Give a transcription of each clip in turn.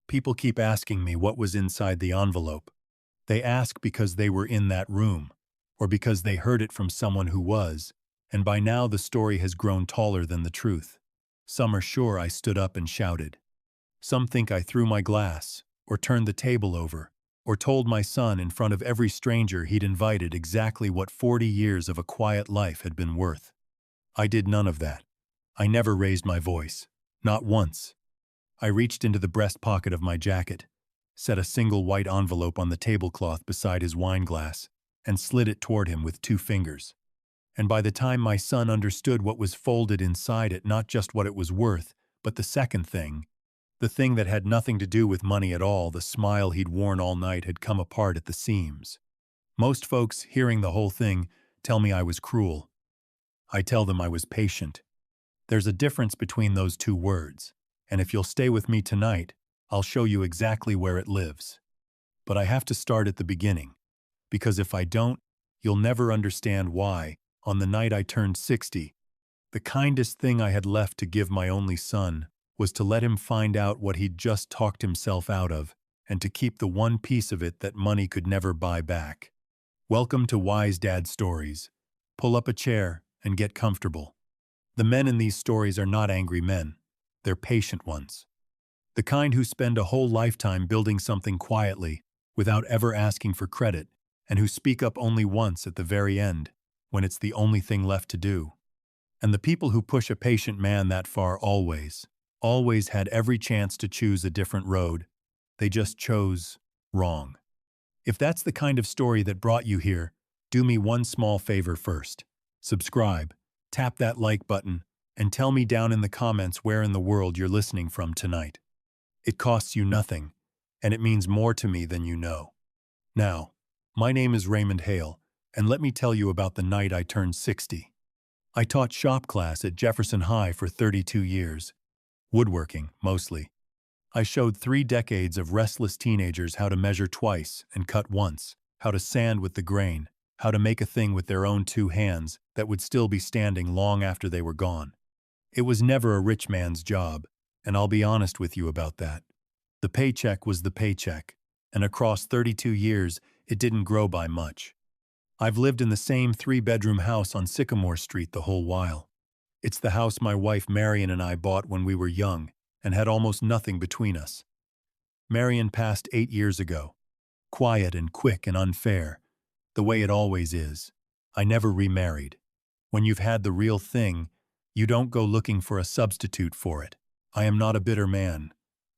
People keep asking me what was inside the envelope. They ask because they were in that room, or because they heard it from someone who was, and by now the story has grown taller than the truth. Some are sure I stood up and shouted. Some think I threw my glass, or turned the table over, or told my son in front of every stranger he'd invited exactly what 40 years of a quiet life had been worth. I did none of that. I never raised my voice. Not once. I reached into the breast pocket of my jacket, set a single white envelope on the tablecloth beside his wine glass, and slid it toward him with 2 fingers. And by the time my son understood what was folded inside it, not just what it was worth, but the second thing, the thing that had nothing to do with money at all, the smile he'd worn all night had come apart at the seams. Most folks, hearing the whole thing, tell me I was cruel. I tell them I was patient. There's a difference between those two words, and if you'll stay with me tonight, I'll show you exactly where it lives. But I have to start at the beginning, because if I don't, you'll never understand why, on the night I turned 60, the kindest thing I had left to give my only son was to let him find out what he'd just talked himself out of, and to keep the one piece of it that money could never buy back. Welcome to Wise Dad Stories. Pull up a chair and get comfortable. The men in these stories are not angry men. They're patient ones. The kind who spend a whole lifetime building something quietly, without ever asking for credit, and who speak up only once at the very end, when it's the only thing left to do. And the people who push a patient man that far always had every chance to choose a different road. They just chose wrong. If that's the kind of story that brought you here, do me one small favor first. Subscribe, tap that like button, and tell me down in the comments where in the world you're listening from tonight. It costs you nothing, and it means more to me than you know. Now, my name is Raymond Hale, and let me tell you about the night I turned 60. I taught shop class at Jefferson High for 32 years. Woodworking, mostly. I showed 3 decades of restless teenagers how to measure twice and cut once, how to sand with the grain, how to make a thing with their own 2 hands that would still be standing long after they were gone. It was never a rich man's job, and I'll be honest with you about that. The paycheck was the paycheck, and across 32 years, it didn't grow by much. I've lived in the same 3-bedroom house on Sycamore Street the whole while. It's the house my wife Marion and I bought when we were young and had almost nothing between us. Marion passed 8 years ago. Quiet and quick and unfair, the way it always is. I never remarried. When you've had the real thing, you don't go looking for a substitute for it. I am not a bitter man.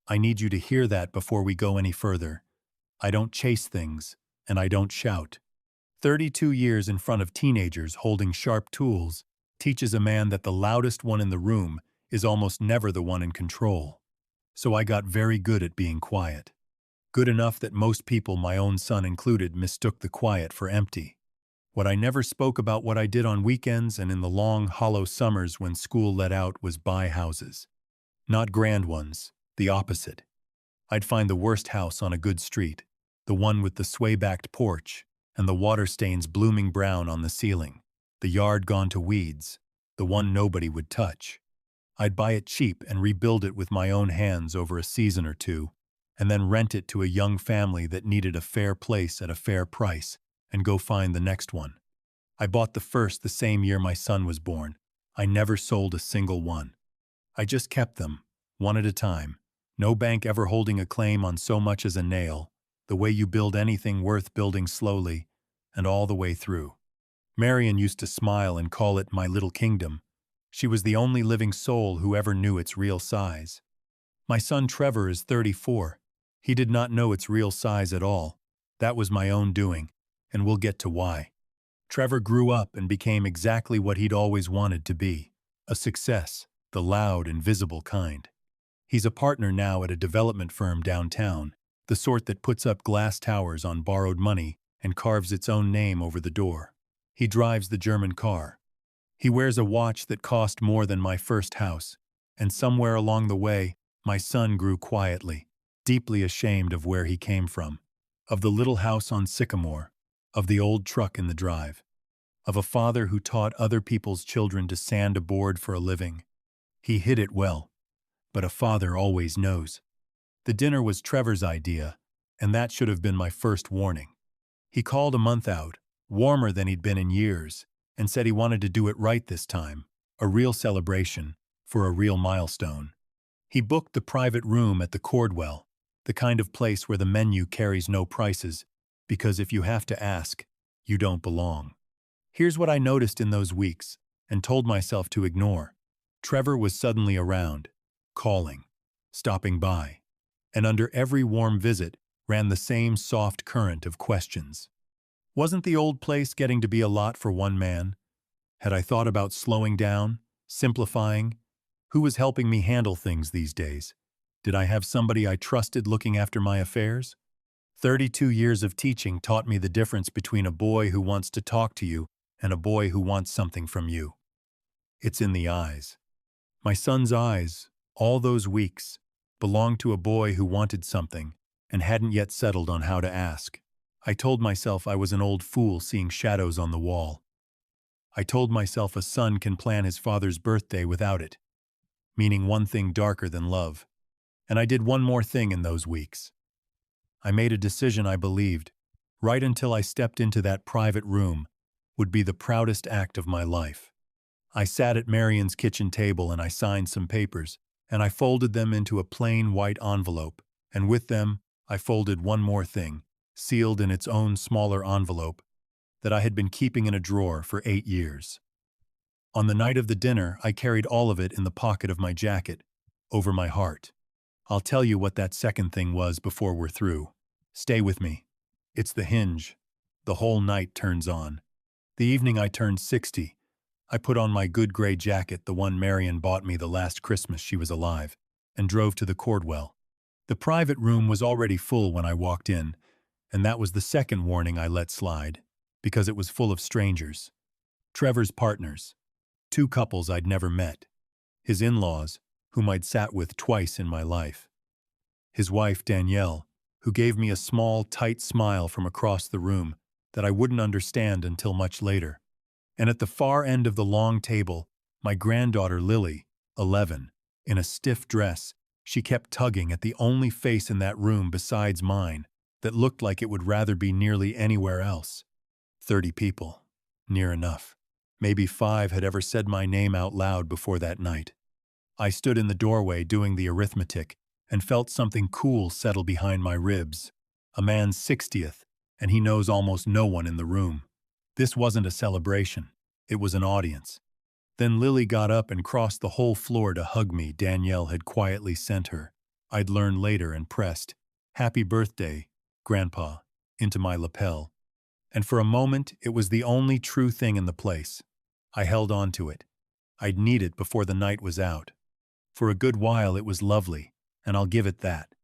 I need you to hear that before we go any further. I don't chase things, and I don't shout. 32 years in front of teenagers holding sharp tools teaches a man that the loudest one in the room is almost never the one in control. So I got very good at being quiet. Good enough that most people, my own son included, mistook the quiet for empty. What I never spoke about what I did on weekends and in the long, hollow summers when school let out was buy houses. Not grand ones, the opposite. I'd find the worst house on a good street, the one with the sway-backed porch and the water stains blooming brown on the ceiling, the yard gone to weeds, the one nobody would touch. I'd buy it cheap and rebuild it with my own hands over a season or 2, and then rent it to a young family that needed a fair place at a fair price, and go find the next one. I bought the first the same year my son was born. I never sold a single one. I just kept them, one at a time, no bank ever holding a claim on so much as a nail, the way you build anything worth building slowly, and all the way through. Marion used to smile and call it my little kingdom. She was the only living soul who ever knew its real size. My son Trevor is 34. He did not know its real size at all. That was my own doing, and we'll get to why. Trevor grew up and became exactly what he'd always wanted to be, a success, the loud and visible kind. He's a partner now at a development firm downtown, the sort that puts up glass towers on borrowed money and carves its own name over the door. He drives the German car. He wears a watch that cost more than my first house, and somewhere along the way, my son grew quietly, deeply ashamed of where he came from, of the little house on Sycamore, of the old truck in the drive, of a father who taught other people's children to sand a board for a living. He hid it well, but a father always knows. The dinner was Trevor's idea, and that should have been my first warning. He called a month out, warmer than he'd been in years, and said he wanted to do it right this time, a real celebration, for a real milestone. He booked the private room at the Cordwell, the kind of place where the menu carries no prices, because if you have to ask, you don't belong. Here's what I noticed in those weeks, and told myself to ignore. Trevor was suddenly around, calling, stopping by, and under every warm visit ran the same soft current of questions. Wasn't the old place getting to be a lot for one man? Had I thought about slowing down, simplifying? Who was helping me handle things these days? Did I have somebody I trusted looking after my affairs? 32 years of teaching taught me the difference between a boy who wants to talk to you and a boy who wants something from you. It's in the eyes. My son's eyes, all those weeks, belonged to a boy who wanted something and hadn't yet settled on how to ask. I told myself I was an old fool seeing shadows on the wall. I told myself a son can plan his father's birthday without it, meaning one thing darker than love. And I did one more thing in those weeks. I made a decision I believed, right until I stepped into that private room, would be the proudest act of my life. I sat at Marion's kitchen table and I signed some papers, and I folded them into a plain white envelope, and with them I folded one more thing, sealed in its own smaller envelope, that I had been keeping in a drawer for 8 years. On the night of the dinner, I carried all of it in the pocket of my jacket, over my heart. I'll tell you what that second thing was before we're through. Stay with me. It's the hinge. The whole night turns on. The evening I turned 60, I put on my good gray jacket, the one Marion bought me the last Christmas she was alive, and drove to the Cordwell. The private room was already full when I walked in, and that was the second warning I let slide, because it was full of strangers. Trevor's partners, 2 couples I'd never met, his in-laws, whom I'd sat with twice in my life, his wife Danielle, who gave me a small, tight smile from across the room that I wouldn't understand until much later. And at the far end of the long table, my granddaughter Lily, 11, in a stiff dress. She kept tugging at the only face in that room besides mine that looked like it would rather be nearly anywhere else. 30 people. Near enough. Maybe 5 had ever said my name out loud before that night. I stood in the doorway doing the arithmetic and felt something cool settle behind my ribs. A man's 60th, and he knows almost no one in the room. This wasn't a celebration. It was an audience. Then Lily got up and crossed the whole floor to hug me Danielle had quietly sent her. I'd learn later and pressed, "Happy birthday, Grandpa," into my lapel. And for a moment, it was the only true thing in the place. I held on to it. I'd need it before the night was out. For a good while it was lovely, and I'll give it that.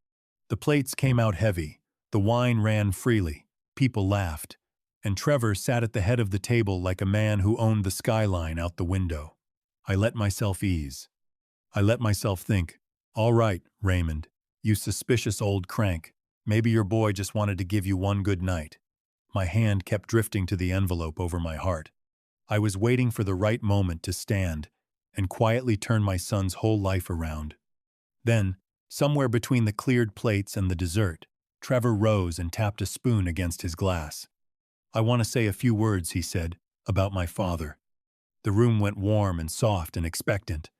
The plates came out heavy, the wine ran freely, people laughed, and Trevor sat at the head of the table like a man who owned the skyline out the window. I let myself ease. I let myself think, "All right, Raymond, you suspicious old crank. Maybe your boy just wanted to give you one good night." My hand kept drifting to the envelope over my heart. I was waiting for the right moment to stand and quietly turn my son's whole life around. Then, somewhere between the cleared plates and the dessert, Trevor rose and tapped a spoon against his glass. "I want to say a few words," he said, "about my father." The room went warm and soft and expectant,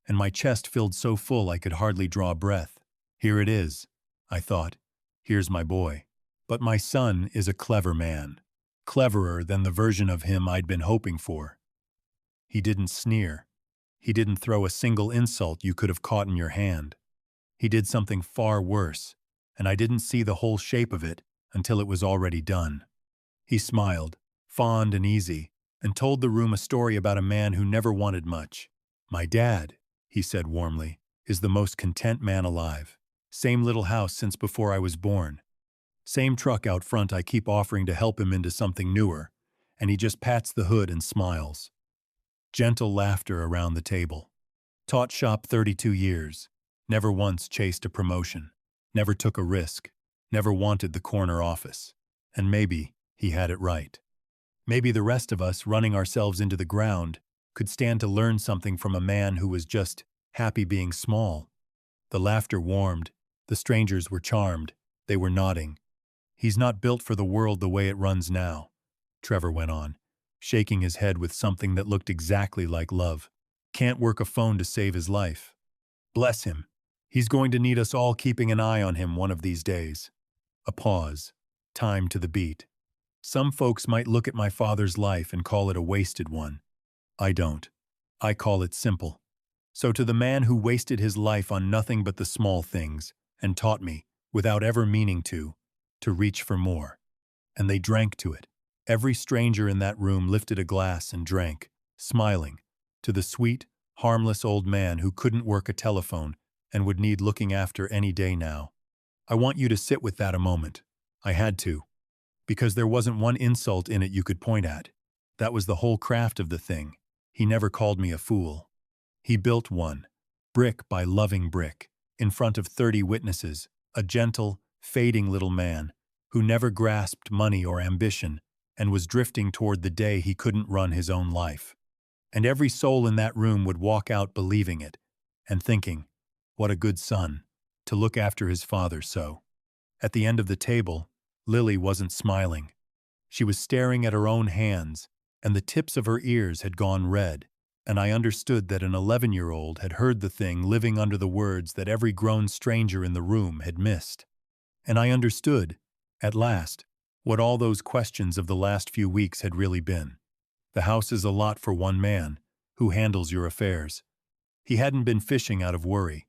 and my chest filled so full I could hardly draw breath. Here it is, I thought. Here's my boy. But my son is a clever man, cleverer than the version of him I'd been hoping for. He didn't sneer. He didn't throw a single insult you could have caught in your hand. He did something far worse, and I didn't see the whole shape of it until it was already done. He smiled, fond and easy, and told the room a story about a man who never wanted much. "My dad," he said warmly, "is the most content man alive. Same little house since before I was born. Same truck out front I keep offering to help him into something newer, and he just pats the hood and smiles." Gentle laughter around the table. Taught shop 32 years. Never once chased a promotion. Never took a risk. Never wanted the corner office. And maybe he had it right. Maybe the rest of us, running ourselves into the ground, could stand to learn something from a man who was just happy being small. The laughter warmed, The strangers were charmed. They were nodding. "He's not built for the world the way it runs now," Trevor went on, shaking his head with something that looked exactly like love. "Can't work a phone to save his life. Bless him. He's going to need us all keeping an eye on him one of these days." A pause. Time to the beat. "Some folks might look at my father's life and call it a wasted one. I don't. I call it simple. So to the man who wasted his life on nothing but the small things, and taught me, without ever meaning to reach for more." And they drank to it. Every stranger in that room lifted a glass and drank, smiling, to the sweet, harmless old man who couldn't work a telephone and would need looking after any day now. I want you to sit with that a moment. I had to. Because there wasn't one insult in it you could point at. That was the whole craft of the thing. He never called me a fool. He built one, brick by loving brick, in front of 30 witnesses, a gentle, fading little man who never grasped money or ambition and was drifting toward the day he couldn't run his own life. And every soul in that room would walk out believing it and thinking, what a good son, to look after his father so. At the end of the table, Lily wasn't smiling. She was staring at her own hands, and the tips of her ears had gone red, and I understood that an 11-year-old had heard the thing living under the words that every grown stranger in the room had missed. And I understood, at last, what all those questions of the last few weeks had really been. The house is a lot for one man, who handles your affairs. He hadn't been fishing out of worry.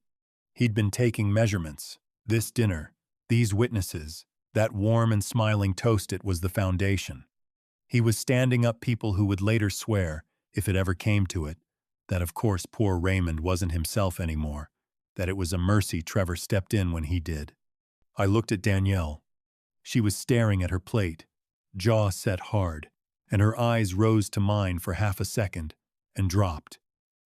He'd been taking measurements. This dinner, these witnesses, that warm and smiling toast, it was the foundation. He was standing up people who would later swear, if it ever came to it, that of course poor Raymond wasn't himself anymore, that it was a mercy Trevor stepped in when he did. I looked at Danielle. She was staring at her plate, jaw set hard, and her eyes rose to mine for half a second and dropped,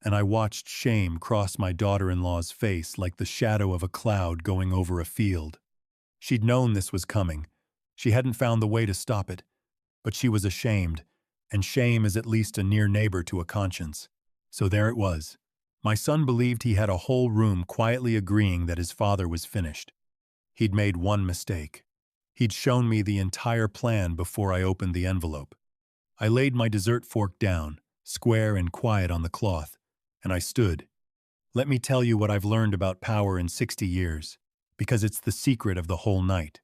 and I watched shame cross my daughter-in-law's face like the shadow of a cloud going over a field. She'd known this was coming. She hadn't found the way to stop it, but she was ashamed, and shame is at least a near neighbor to a conscience. So there it was. My son believed he had a whole room quietly agreeing that his father was finished. He'd made one mistake. He'd shown me the entire plan before I opened the envelope. I laid my dessert fork down, square and quiet on the cloth, and I stood. Let me tell you what I've learned about power in 60 years, because it's the secret of the whole night.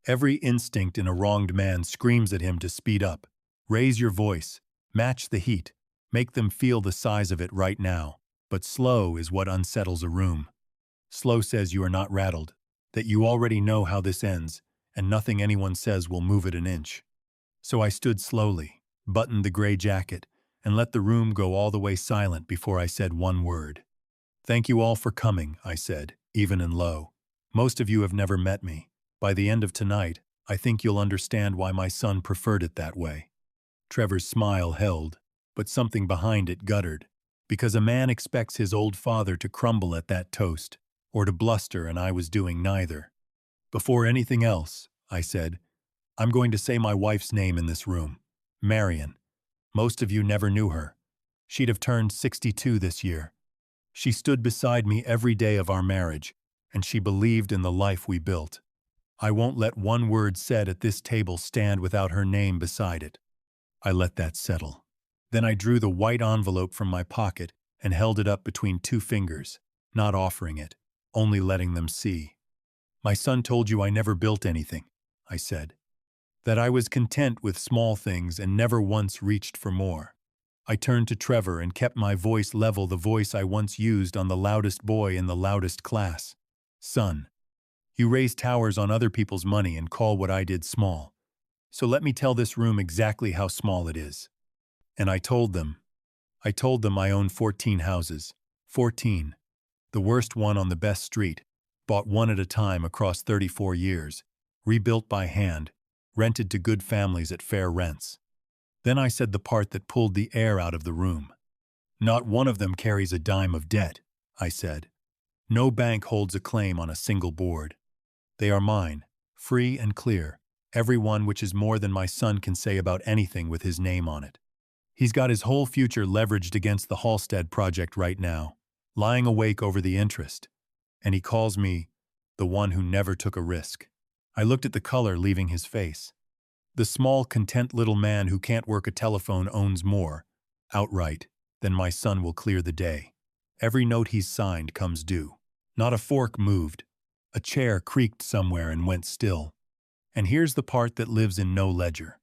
Every instinct in a wronged man screams at him to speed up. Raise your voice, match the heat, make them feel the size of it right now. But slow is what unsettles a room. Slow says you are not rattled, that you already know how this ends, and nothing anyone says will move it an inch. So I stood slowly, buttoned the gray jacket, and let the room go all the way silent before I said one word. "Thank you all for coming," I said, even and low. "Most of you have never met me. By the end of tonight, I think you'll understand why my son preferred it that way." Trevor's smile held, but something behind it guttered, because a man expects his old father to crumble at that toast, or to bluster, and I was doing neither. "Before anything else," I said, "I'm going to say my wife's name in this room. Marion. Most of you never knew her. She'd have turned 62 this year. She stood beside me every day of our marriage, and she believed in the life we built. I won't let one word said at this table stand without her name beside it." I let that settle. Then I drew the white envelope from my pocket and held it up between two fingers, not offering it, only letting them see. "My son told you I never built anything," I said. "That I was content with small things and never once reached for more." I turned to Trevor and kept my voice level, the voice I once used on the loudest boy in the loudest class. "Son, you raise towers on other people's money and call what I did small. So let me tell this room exactly how small it is." And I told them I own 14 houses. 14. The worst one on the best street, bought one at a time across 34 years, rebuilt by hand, rented to good families at fair rents. Then I said the part that pulled the air out of the room. "Not one of them carries a dime of debt," I said. "No bank holds a claim on a single board. They are mine, free and clear, every one, which is more than my son can say about anything with his name on it. He's got his whole future leveraged against the Halstead project right now, lying awake over the interest. And he calls me the one who never took a risk. I looked at the color leaving his face. The small, content little man who can't work a telephone owns more, outright, than my son will clear the day. Every note he's signed comes due. Not a fork moved. A chair creaked somewhere and went still. And here's the part that lives in no ledger.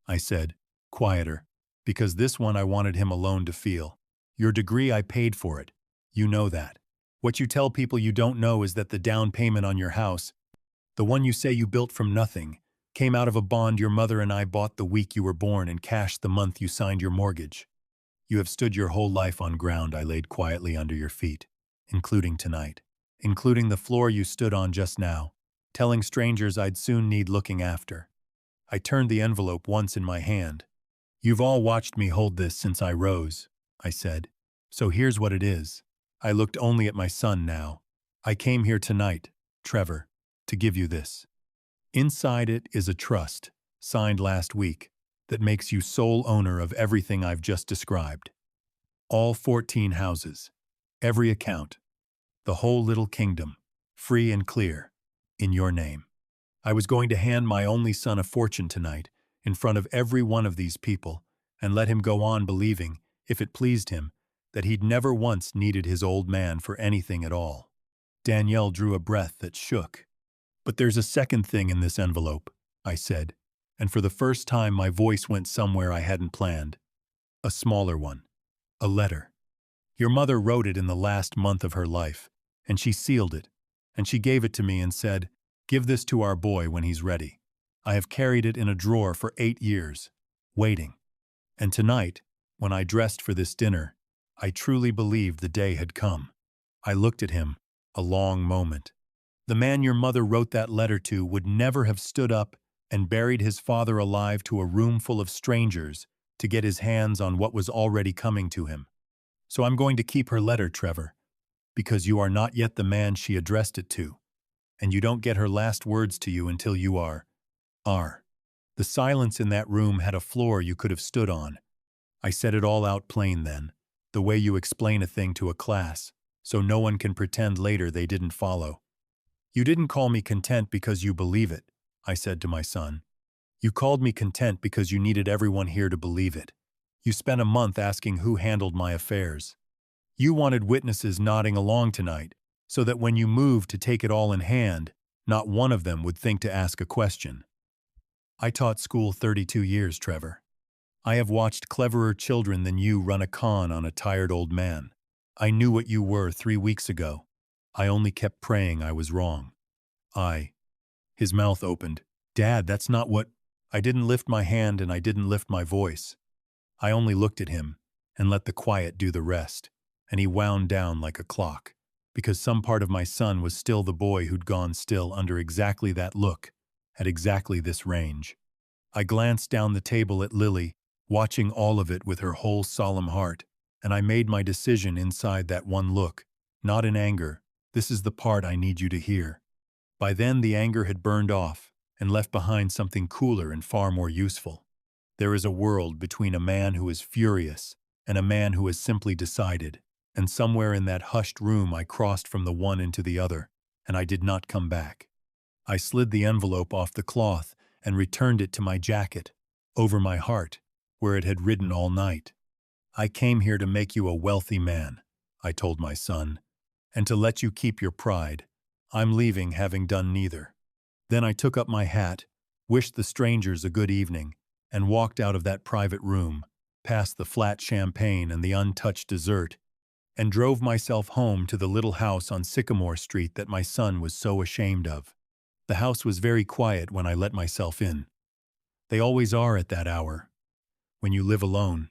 I said, quieter, because this one I wanted him alone to feel. Your degree, I paid for it. You know that. What you tell people you don't know is that the down payment on your house, the one you say you built from nothing, came out of a bond your mother and I bought the week you were born and cashed the month you signed your mortgage. You have stood your whole life on ground I laid quietly under your feet, including tonight, including the floor you stood on just now, telling strangers I'd soon need looking after. I turned the envelope once in my hand. You've all watched me hold this since I rose, I said. So here's what it is. I looked only at my son now. I came here tonight, Trevor, to give you this. Inside it is a trust, signed last week, that makes you sole owner of everything I've just described. All 14 houses, every account, the whole little kingdom, free and clear, in your name. I was going to hand my only son a fortune tonight, in front of every one of these people, and let him go on believing, if it pleased him, that he'd never once needed his old man for anything at all. Danielle drew a breath that shook. But there's a second thing in this envelope, I said, and for the first time my voice went somewhere I hadn't planned. A smaller one. A letter. Your mother wrote it in the last month of her life, and she sealed it, and she gave it to me and said, "Give this to our boy when he's ready." I have carried it in a drawer for 8 years, waiting. And tonight, when I dressed for this dinner, I truly believed the day had come. I looked at him, a long moment. The man your mother wrote that letter to would never have stood up and buried his father alive to a room full of strangers to get his hands on what was already coming to him. So I'm going to keep her letter, Trevor, because you are not yet the man she addressed it to, and you don't get her last words to you until you are. The silence in that room had a floor you could have stood on. I said it all out plain then, the way you explain a thing to a class, so no one can pretend later they didn't follow. You didn't call me content because you believe it, I said to my son. You called me content because you needed everyone here to believe it. You spent a month asking who handled my affairs. You wanted witnesses nodding along tonight, so that when you moved to take it all in hand, not one of them would think to ask a question. I taught school 32 years, Trevor. I have watched cleverer children than you run a con on a tired old man. I knew what you were 3 weeks ago. I only kept praying I was wrong. His mouth opened. Dad, that's not what... I didn't lift my hand and I didn't lift my voice. I only looked at him and let the quiet do the rest, and he wound down like a clock, because some part of my son was still the boy who'd gone still under exactly that look, at exactly this range. I glanced down the table at Lily, watching all of it with her whole solemn heart, and I made my decision inside that one look, not in anger. This is the part I need you to hear. By then the anger had burned off and left behind something cooler and far more useful. There is a world between a man who is furious and a man who has simply decided, and somewhere in that hushed room I crossed from the one into the other, and I did not come back. I slid the envelope off the cloth and returned it to my jacket, over my heart, where it had ridden all night. I came here to make you a wealthy man, I told my son, and to let you keep your pride. I'm leaving having done neither. Then I took up my hat, wished the strangers a good evening, and walked out of that private room, past the flat champagne and the untouched dessert, and drove myself home to the little house on Sycamore Street that my son was so ashamed of. The house was very quiet when I let myself in. They always are at that hour, when you live alone.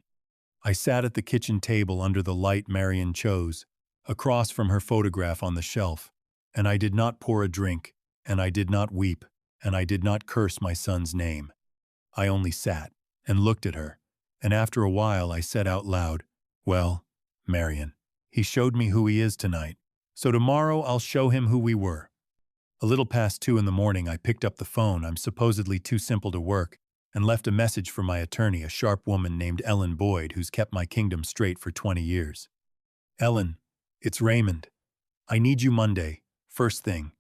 I sat at the kitchen table under the light Marion chose, across from her photograph on the shelf, and I did not pour a drink, and I did not weep, and I did not curse my son's name. I only sat and looked at her, and after a while I said out loud, "Well, Marion, he showed me who he is tonight, so tomorrow I'll show him who we were." A little past 2 in the morning I picked up the phone. I'm supposedly too simple to work, and left a message for my attorney, a sharp woman named Ellen Boyd, who's kept my kingdom straight for 20 years. "Ellen, it's Raymond. I need you Monday, first thing.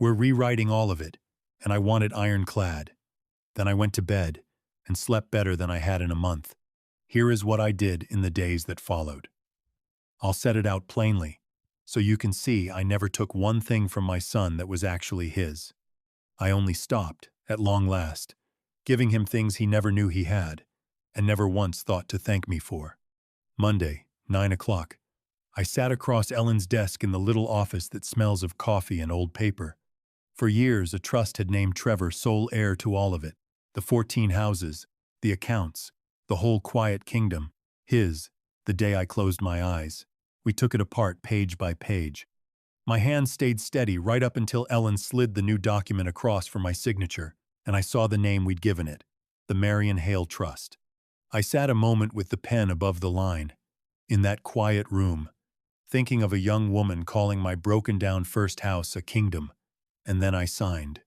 We're rewriting all of it, and I want it ironclad. Then I went to bed and slept better than I had in a month. Here is what I did in the days that followed. I'll set it out plainly, so you can see I never took one thing from my son that was actually his. I only stopped, at long last, giving him things he never knew he had, and never once thought to thank me for. Monday, 9 o'clock. I sat across Ellen's desk in the little office that smells of coffee and old paper. For years, a trust had named Trevor sole heir to all of it. The 14 houses, the accounts, the whole quiet kingdom, his, the day I closed my eyes. We took it apart page by page. My hand stayed steady right up until Ellen slid the new document across for my signature, and I saw the name we'd given it, the Marion Hale Trust. I sat a moment with the pen above the line, in that quiet room, thinking of a young woman calling my broken-down first house a kingdom, and then I signed.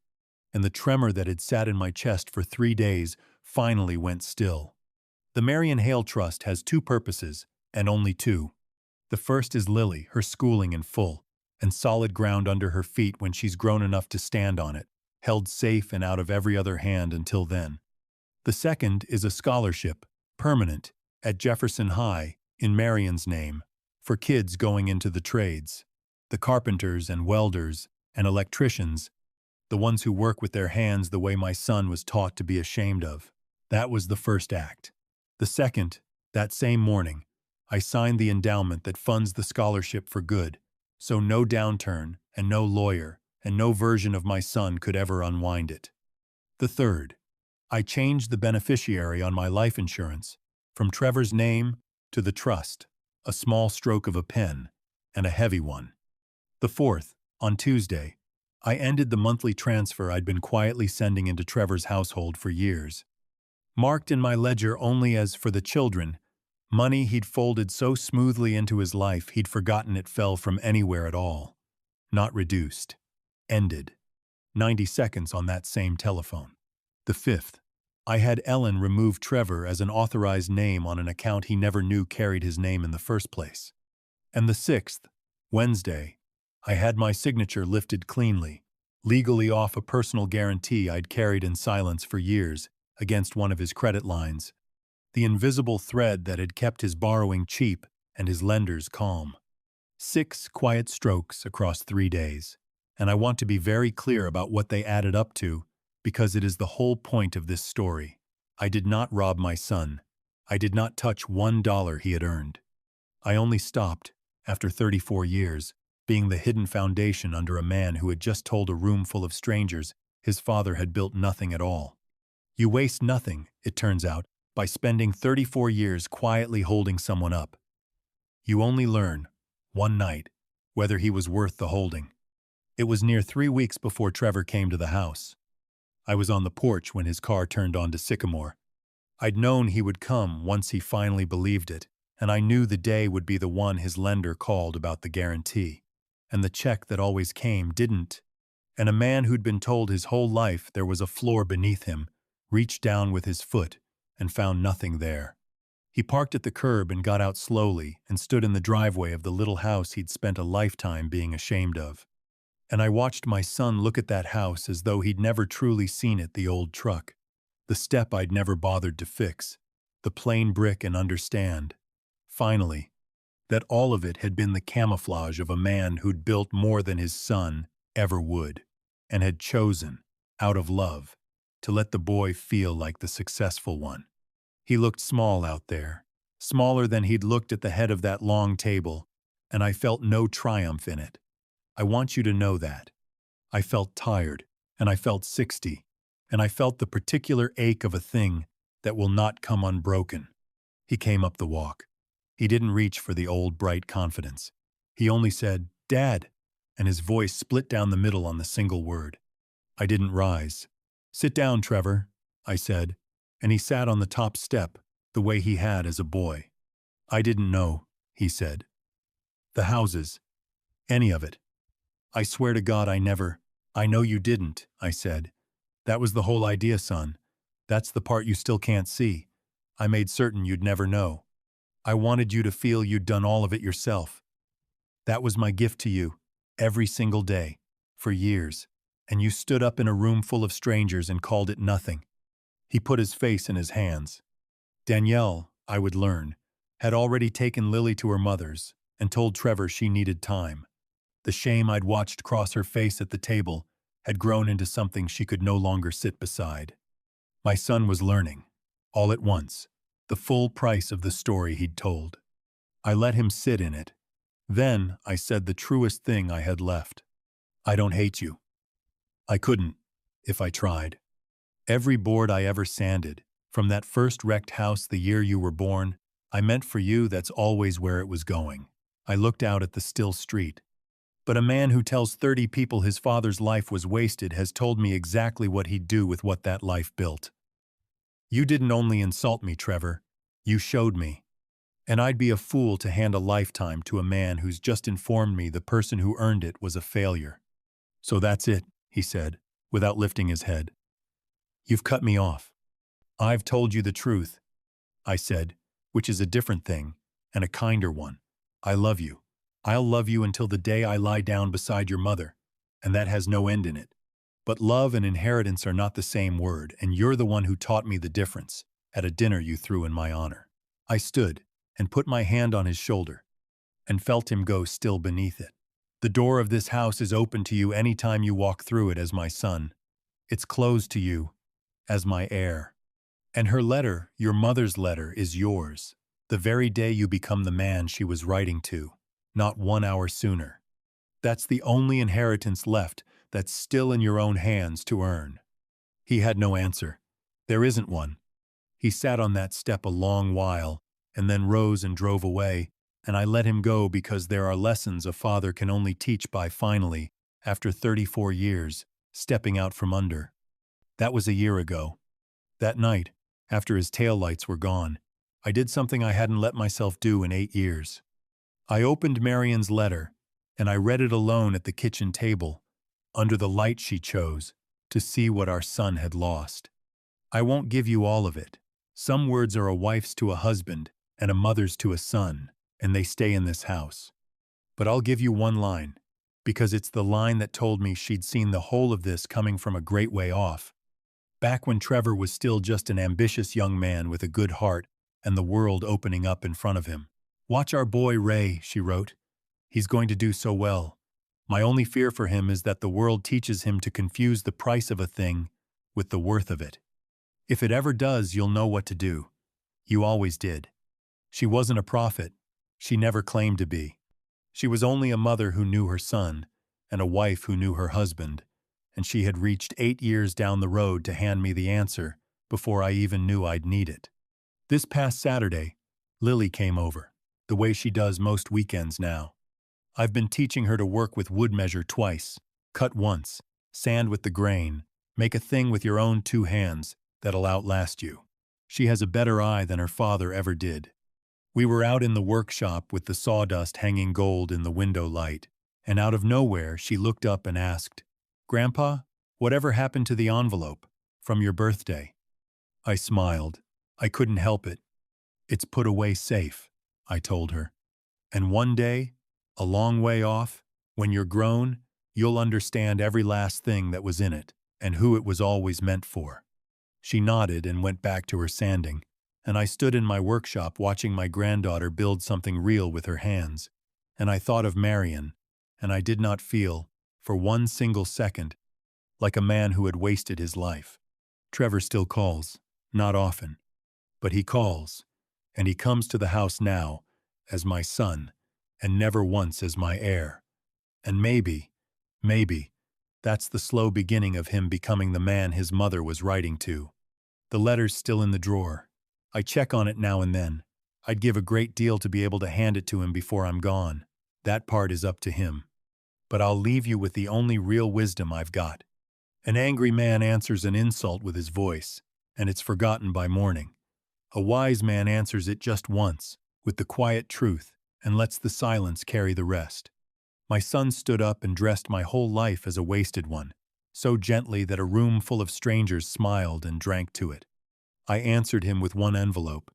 And the tremor that had sat in my chest for 3 days finally went still. The Marion Hale Trust has 2 purposes, and only 2. The first is Lily, her schooling in full, and solid ground under her feet when she's grown enough to stand on it, held safe and out of every other hand until then. The second is a scholarship, permanent, at Jefferson High, in Marion's name, for kids going into the trades, the carpenters and welders and electricians, the ones who work with their hands the way my son was taught to be ashamed of. That was the first act. The second, that same morning, I signed the endowment that funds the scholarship for good, so no downturn and no lawyer and no version of my son could ever unwind it. The third, I changed the beneficiary on my life insurance from Trevor's name to the trust, a small stroke of a pen, and a heavy one. The fourth, on Tuesday, I ended the monthly transfer I'd been quietly sending into Trevor's household for years. Marked in my ledger only as for the children, money he'd folded so smoothly into his life he'd forgotten it fell from anywhere at all. Not reduced. Ended. 90 seconds on that same telephone. The fifth, I had Ellen remove Trevor as an authorized name on an account he never knew carried his name in the first place. And the sixth, Wednesday, I had my signature lifted cleanly, legally off a personal guarantee I'd carried in silence for years against one of his credit lines, the invisible thread that had kept his borrowing cheap and his lenders calm. 6 quiet strokes across 3 days, and I want to be very clear about what they added up to, because it is the whole point of this story. I did not rob my son. I did not touch $1 he had earned. I only stopped, after 34 years, being the hidden foundation under a man who had just told a room full of strangers his father had built nothing at all. You waste nothing, it turns out, by spending 34 years quietly holding someone up. You only learn, one night, whether he was worth the holding. It was near 3 weeks before Trevor came to the house. I was on the porch when his car turned onto Sycamore. I'd known he would come once he finally believed it, and I knew the day would be the one his lender called about the guarantee. And the check that always came didn't. And a man who'd been told his whole life there was a floor beneath him reached down with his foot and found nothing there. He parked at the curb and got out slowly and stood in the driveway of the little house he'd spent a lifetime being ashamed of. And I watched my son look at that house as though he'd never truly seen it, the old truck, the step I'd never bothered to fix, the plain brick, and understand, finally, that all of it had been the camouflage of a man who'd built more than his son ever would, and had chosen, out of love, to let the boy feel like the successful one. He looked small out there, smaller than he'd looked at the head of that long table, and I felt no triumph in it. I want you to know that. I felt tired, and I felt 60, and I felt the particular ache of a thing that will not come unbroken. He came up the walk. He didn't reach for the old bright confidence. He only said, "Dad," and his voice split down the middle on the single word. I didn't rise. "Sit down, Trevor," I said, and he sat on the top step, the way he had as a boy. "I didn't know," he said. "The houses. Any of it. I swear to God I never—" "I know you didn't," I said. "That was the whole idea, son. That's the part you still can't see. I made certain you'd never know. I wanted you to feel you'd done all of it yourself. That was my gift to you, every single day, for years. And you stood up in a room full of strangers and called it nothing. He put his face in his hands. Danielle, I would learn, had already taken Lily to her mother's and told Trevor she needed time. The shame I'd watched cross her face at the table had grown into something she could no longer sit beside. My son was learning, all at once, the full price of the story he'd told. I let him sit in it. Then I said the truest thing I had left. I don't hate you. I couldn't, if I tried. Every board I ever sanded, from that first wrecked house the year you were born, I meant for you that's always where it was going. I looked out at the still street. But a man who tells 30 people his father's life was wasted has told me exactly what he'd do with what that life built. You didn't only insult me, Trevor. You showed me. And I'd be a fool to hand a lifetime to a man who's just informed me the person who earned it was a failure. So that's it, he said, without lifting his head. You've cut me off. I've told you the truth, I said, which is a different thing, and a kinder one. I love you. I'll love you until the day I lie down beside your mother, and that has no end in it. But love and inheritance are not the same word, and you're the one who taught me the difference at a dinner you threw in my honor. I stood and put my hand on his shoulder and felt him go still beneath it. The door of this house is open to you any time you walk through it as my son. It's closed to you as my heir. And her letter, your mother's letter, is yours, the very day you become the man she was writing to, not 1 hour sooner. That's the only inheritance left that's still in your own hands to earn. He had no answer. There isn't one. He sat on that step a long while, and then rose and drove away, and I let him go because there are lessons a father can only teach by finally, after 34 years, stepping out from under. That was a year ago. That night, after his taillights were gone, I did something I hadn't let myself do in 8 years. I opened Marion's letter, and I read it alone at the kitchen table, under the light she chose, to see what our son had lost. I won't give you all of it. Some words are a wife's to a husband and a mother's to a son, and they stay in this house. But I'll give you one line, because it's the line that told me she'd seen the whole of this coming from a great way off. Back when Trevor was still just an ambitious young man with a good heart and the world opening up in front of him. Watch our boy Ray, she wrote. He's going to do so well. My only fear for him is that the world teaches him to confuse the price of a thing with the worth of it. If it ever does, you'll know what to do. You always did. She wasn't a prophet. She never claimed to be. She was only a mother who knew her son and a wife who knew her husband, and she had reached 8 years down the road to hand me the answer before I even knew I'd need it. This past Saturday, Lily came over, the way she does most weekends now. I've been teaching her to work with wood measure twice, cut once, sand with the grain, make a thing with your own 2 hands that'll outlast you. She has a better eye than her father ever did. We were out in the workshop with the sawdust hanging gold in the window light, and out of nowhere she looked up and asked, "Grandpa, whatever happened to the envelope from your birthday?" I smiled. I couldn't help it. "It's put away safe," I told her. "And one day, a long way off, when you're grown, you'll understand every last thing that was in it and who it was always meant for." She nodded and went back to her sanding, and I stood in my workshop watching my granddaughter build something real with her hands, and I thought of Marion, and I did not feel, for one single second, like a man who had wasted his life. Trevor still calls, not often, but he calls, and he comes to the house now as my son, and never once as my heir. And maybe, that's the slow beginning of him becoming the man his mother was writing to. The letter's still in the drawer. I check on it now and then. I'd give a great deal to be able to hand it to him before I'm gone. That part is up to him. But I'll leave you with the only real wisdom I've got. An angry man answers an insult with his voice, and it's forgotten by morning. A wise man answers it just once, with the quiet truth, and lets the silence carry the rest. My son stood up and dressed my whole life as a wasted one, so gently that a room full of strangers smiled and drank to it. I answered him with one envelope,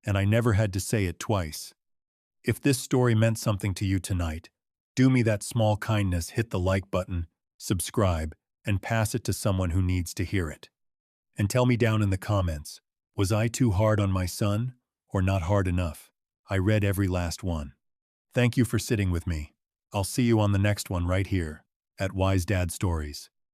and I never had to say it twice. If this story meant something to you tonight, do me that small kindness, hit the like button, subscribe, and pass it to someone who needs to hear it. And tell me down in the comments, was I too hard on my son or not hard enough? I read every last one. Thank you for sitting with me. I'll see you on the next one right here at Wise Dad Stories.